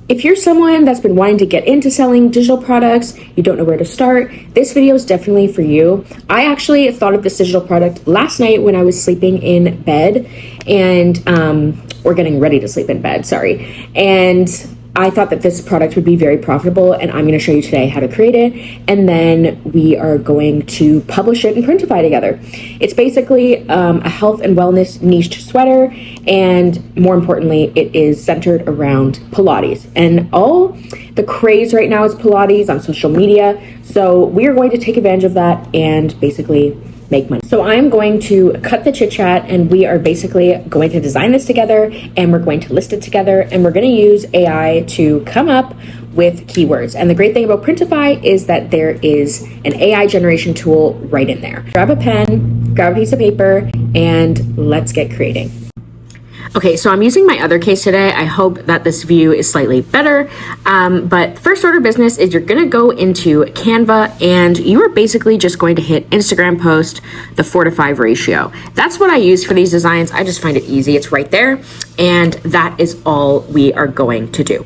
If you're someone that's been wanting to get into selling digital products, you don't know where to start, this video is definitely for you. I actually thought of this digital product last night when I was sleeping in bed and, or getting ready to sleep in bed, sorry. And I thought that this product would be very profitable, and I'm going to show you today how to create it, and then we are going to publish it and Printify together. It's basically a health and wellness niched sweater, and more importantly, it is centered around Pilates. And all the craze right now is Pilates on social media, so we are going to take advantage of that and basically make money. So I'm going to cut the chit chat, and we are basically going to design this together, and we're going to list it together, and we're going to use AI to come up with keywords. And the great thing about Printify is that there is an AI generation tool right in there. Grab a pen, grab a piece of paper, and let's get creating. Okay, so I'm using my other case today. I hope that this view is slightly better. But first order of business is you're gonna go into Canva, and you are basically just going to hit Instagram post, the 4:5 ratio. That's what I use for these designs. I just find it easy. It's right there. And that is all we are going to do.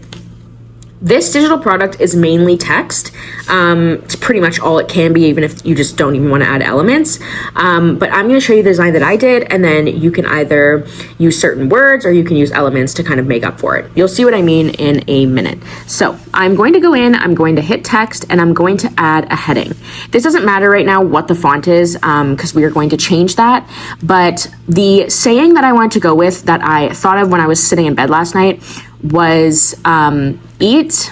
This digital product is mainly text. It's pretty much all it can be, even if you just don't even want to add elements. But I'm going to show you the design that I did, and then you can either use certain words or you can use elements to kind of make up for it. You'll see what I mean in a minute. So I'm going to go in, I'm going to hit text, and I'm going to add a heading. This doesn't matter right now what the font is, because we are going to change that. But the saying that I wanted to go with, that I thought of when I was sitting in bed last night, was eat,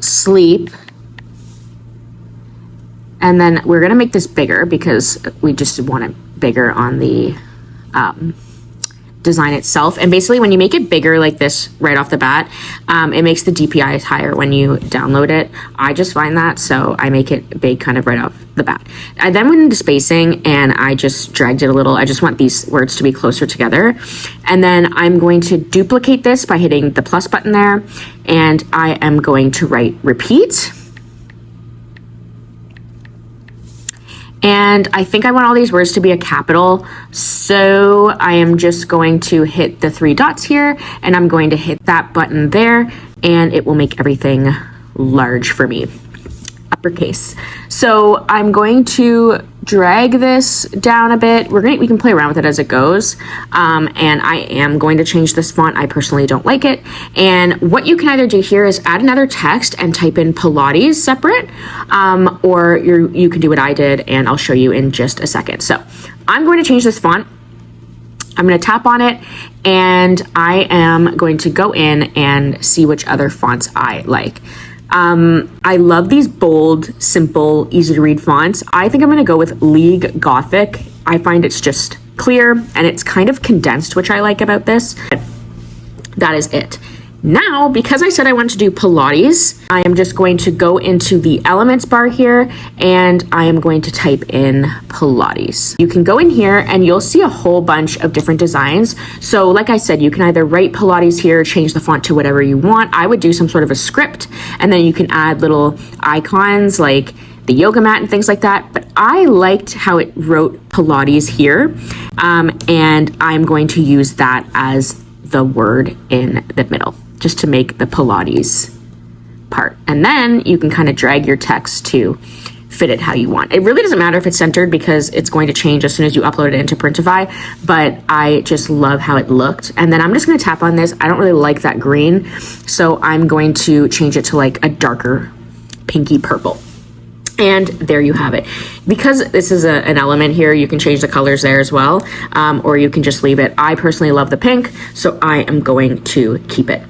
sleep, and then we're going to make this bigger because we just want it bigger on the design itself. And basically when you make it bigger like this right off the bat, it makes the DPI higher when you download it. I just find that, so I make it big kind of right off the bat. I then went into spacing and I just dragged it a little. I just want these words to be closer together. And then I'm going to duplicate this by hitting the plus button there, and I am going to write repeat. And I think I want all these words to be a capital, so I am just going to hit the 3 dots here, and I'm going to hit that button there, and it will make everything large for me, uppercase. So I'm going to drag this down a bit. We can play around with it as it goes, and I am going to change this font. I personally don't like it. And what you can either do here is add another text and type in Pilates separate, or you can do what I did, and I'll show you in just a second. So I'm going to change this font. I'm going to tap on it, and I am going to go in and see which other fonts I like. I love these bold, simple, easy to read fonts. I think I'm going to go with League Gothic. I find it's just clear and it's kind of condensed, which I like about this. That is it. Now, because I said I wanted to do Pilates, I am just going to go into the elements bar here, and I am going to type in Pilates. You can go in here and you'll see a whole bunch of different designs. So like I said, you can either write Pilates here, change the font to whatever you want. I would do some sort of a script, and then you can add little icons like the yoga mat and things like that. But I liked how it wrote Pilates here, and I'm going to use that as the word in the middle, just to make the Pilates part. And then you can kind of drag your text to fit it how you want. It really doesn't matter if it's centered because it's going to change as soon as you upload it into Printify, but I just love how it looked. And then I'm just going to tap on this. I don't really like that green, so I'm going to change it to like a darker pinky purple. And there you have it. Because this is an element here, you can change the colors there as well, or you can just leave it. I personally love the pink, so I am going to keep it.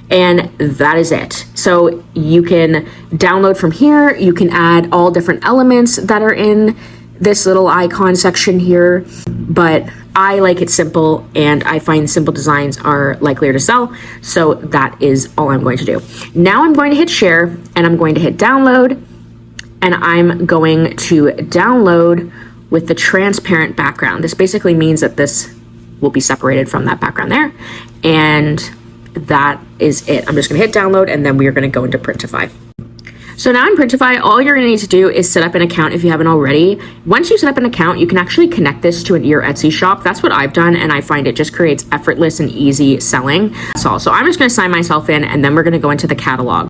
And that is it. So you can download from here. You can add all different elements that are in this little icon section here, but I like it simple, and I find simple designs are likelier to sell. So that is all I'm going to do. Now I'm going to hit share, and I'm going to hit download, and I'm going to download with the transparent background. This basically means that this will be separated from that background there, and that is it. I'm just gonna hit download, and then we are gonna go into Printify. So now in Printify, all you're gonna need to do is set up an account if you haven't already. Once you set up an account, you can actually connect this to your Etsy shop. That's what I've done, and I find it just creates effortless and easy selling. That's all. So I'm just gonna sign myself in, and then we're gonna go into the catalog.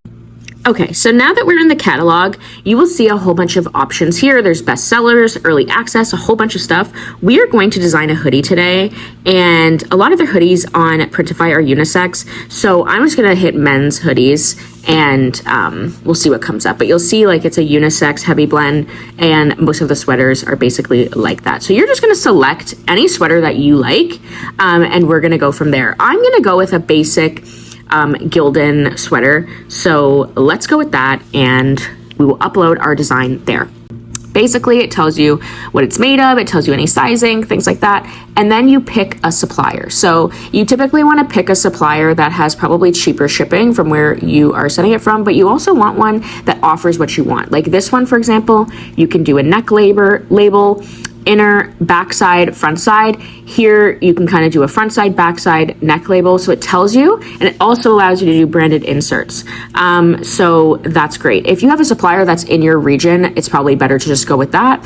Okay, so now that we're in the catalog, you will see a whole bunch of options here. There's bestsellers, early access, a whole bunch of stuff. We are going to design a hoodie today, and a lot of the hoodies on Printify are unisex. So I'm just gonna hit men's hoodies, and we'll see what comes up. But you'll see like it's a unisex heavy blend, and most of the sweaters are basically like that. So you're just gonna select any sweater that you like, and we're gonna go from there. I'm gonna go with a basic Gildan sweater. So let's go with that, and we will upload our design there. Basically, it tells you what it's made of, it tells you any sizing, things like that, and then you pick a supplier. So you typically want to pick a supplier that has probably cheaper shipping from where you are sending it from, but you also want one that offers what you want. Like this one, for example, you can do a neck label, inner, backside, front side. Here you can kind of do a front side, backside, neck label. So it tells you, and it also allows you to do branded inserts. So that's great. If you have a supplier that's in your region, it's probably better to just go with that.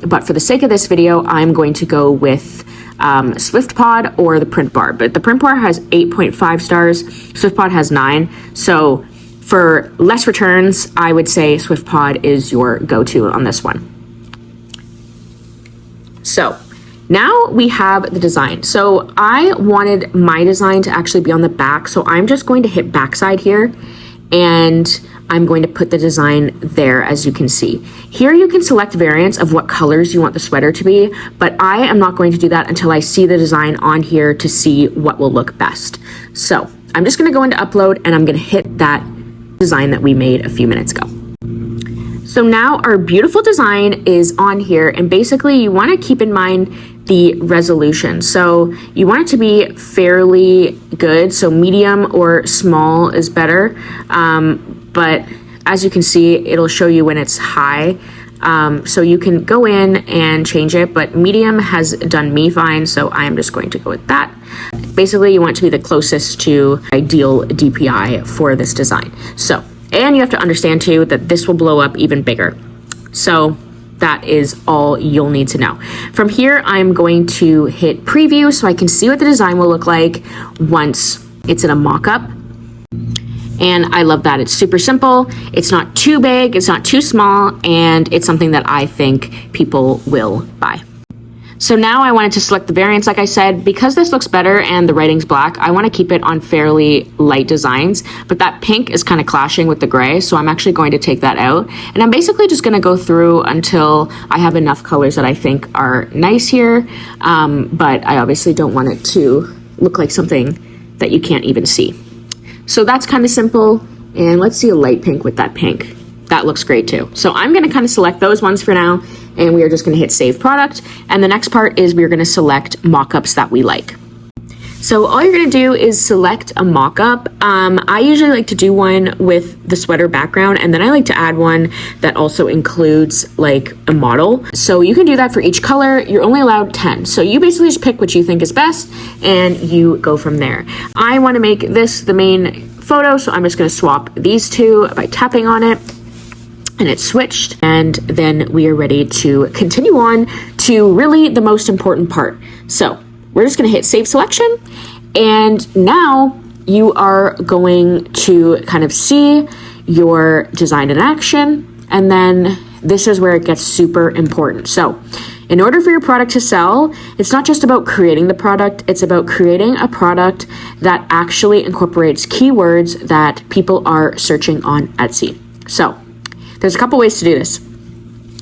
But for the sake of this video, I'm going to go with SwiftPod or the Print Bar. But the Print Bar has 8.5 stars. SwiftPod has 9. So for less returns, I would say SwiftPod is your go-to on this one. So now we have the design. So I wanted my design to actually be on the back. So I'm just going to hit backside here, and I'm going to put the design there, as you can see. Here you can select variants of what colors you want the sweater to be, but I am not going to do that until I see the design on here to see what will look best. So I'm just gonna go into upload, and I'm gonna hit that design that we made a few minutes ago. So now our beautiful design is on here, and basically you want to keep in mind the resolution. So you want it to be fairly good. So medium or small is better. But as you can see, it'll show you when it's high. So you can go in and change it, but medium has done me fine. So I am just going to go with that. Basically you want it to be the closest to ideal DPI for this design. So, and you have to understand too that this will blow up even bigger. So that is all you'll need to know. From here, I'm going to hit preview so I can see what the design will look like once it's in a mock-up. And I love that. It's super simple. It's not too big, it's not too small, and it's something that I think people will buy. So now I wanted to select the variants, like I said, because this looks better and the writing's black, I want to keep it on fairly light designs, but that pink is kind of clashing with the gray, so I'm actually going to take that out. And I'm basically just going to go through until I have enough colors that I think are nice here, but I obviously don't want it to look like something that you can't even see. So that's kind of simple, and let's see a light pink with that pink. That looks great too. So I'm going to kind of select those ones for now, and we are just going to hit save product. And the next part is we're going to select mockups that we like. So all you're going to do is select a mockup. I usually like to do one with the sweater background, and then I like to add one that also includes like a model. So you can do that for each color. You're only allowed 10. So you basically just pick what you think is best and you go from there. I want to make this the main photo, so I'm just going to swap these two by tapping on it. And it's switched, and then we are ready to continue on to really the most important part. So we're just going to hit save selection, and now you are going to kind of see your design in action, and then this is where it gets super important. So in order for your product to sell, it's not just about creating the product, it's about creating a product that actually incorporates keywords that people are searching on Etsy. So there's a couple ways to do this.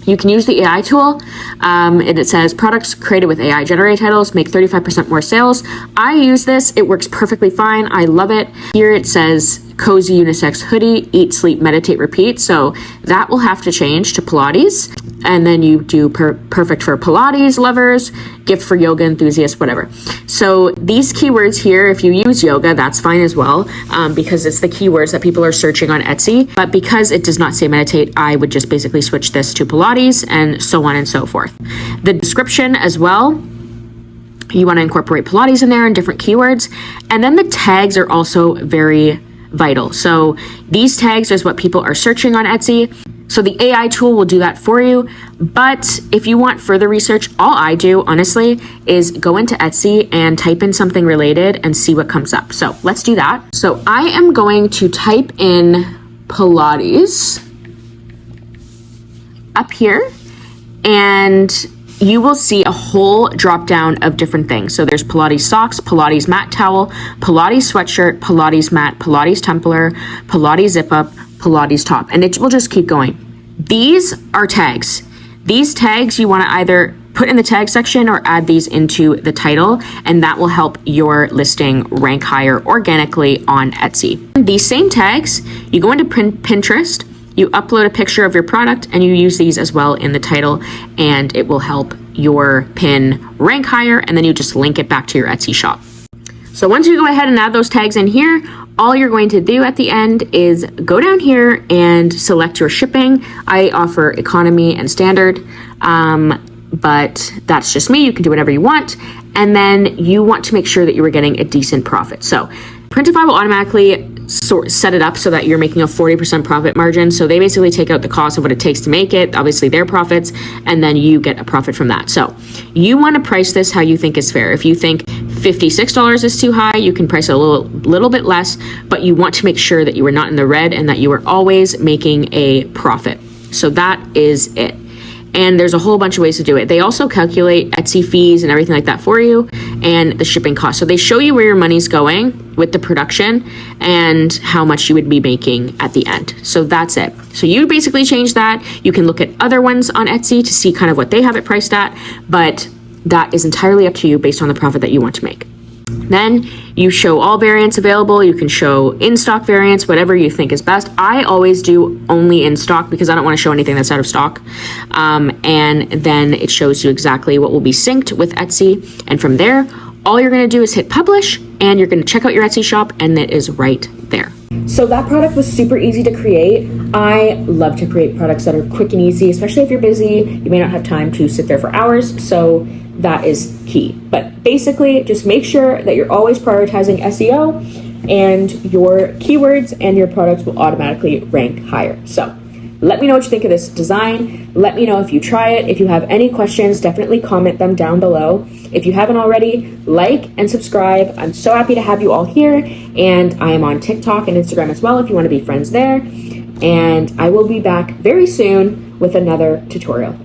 You can use the AI tool, and it says products created with AI generated titles make 35% more sales. I use this, it works perfectly fine. I love it. Here it says cozy unisex hoodie, eat, sleep, meditate, repeat. So that will have to change to Pilates. And then you do perfect for Pilates lovers, gift for yoga enthusiasts, whatever. So these keywords here, if you use yoga, that's fine as well, because it's the keywords that people are searching on Etsy. But because it does not say meditate, I would just basically switch this to Pilates and so on and so forth. The description as well, you want to incorporate Pilates in there and different keywords. And then the tags are also very vital. So these tags is what people are searching on Etsy. So the AI tool will do that for you. But if you want further research, all I do, honestly, is go into Etsy and type in something related and see what comes up. So let's do that. So I am going to type in Pilates up here, and you will see a whole drop down of different things. So there's Pilates socks, Pilates mat towel, Pilates sweatshirt, Pilates mat, Pilates tumbler, Pilates zip up, Pilates top, and it will just keep going. These are tags. These tags you want to either put in the tag section or add these into the title, and that will help your listing rank higher organically on Etsy. These same tags, you go into Pinterest, you upload a picture of your product, and you use these as well in the title, and it will help your pin rank higher, and then you just link it back to your Etsy shop. So once you go ahead and add those tags in here, all you're going to do at the end is go down here and select your shipping. I offer economy and standard, but that's just me. You can do whatever you want. And then you want to make sure that you are getting a decent profit. So Printify will automatically set it up so that you're making a 40% profit margin. So they basically take out the cost of what it takes to make it, obviously their profits, and then you get a profit from that. So you want to price this how you think is fair. If you think $56 is too high, you can price it a little bit less, but you want to make sure that you are not in the red and that you are always making a profit. So that is it. And there's a whole bunch of ways to do it. They also calculate Etsy fees and everything like that for you, and the shipping cost. So they show you where your money's going with the production and how much you would be making at the end. So that's it. So you basically change that. You can look at other ones on Etsy to see kind of what they have it priced at, but that is entirely up to you based on the profit that you want to make. Then you show all variants available. You can show in-stock variants, whatever you think is best. I always do only in stock because I don't want to show anything that's out of stock. And then it shows you exactly what will be synced with Etsy. And from there, all you're going to do is hit publish, and you're going to check out your Etsy shop, and it is right there. So that product was super easy to create. I love to create products that are quick and easy, especially if you're busy. You may not have time to sit there for hours. So that is key. But basically, just make sure that you're always prioritizing SEO, and your keywords and your products will automatically rank higher. So let me know what you think of this design. Let me know if you try it. If you have any questions, definitely comment them down below. If you haven't already, like and subscribe. I'm so happy to have you all here. And I am on TikTok and Instagram as well if you want to be friends there. And I will be back very soon with another tutorial.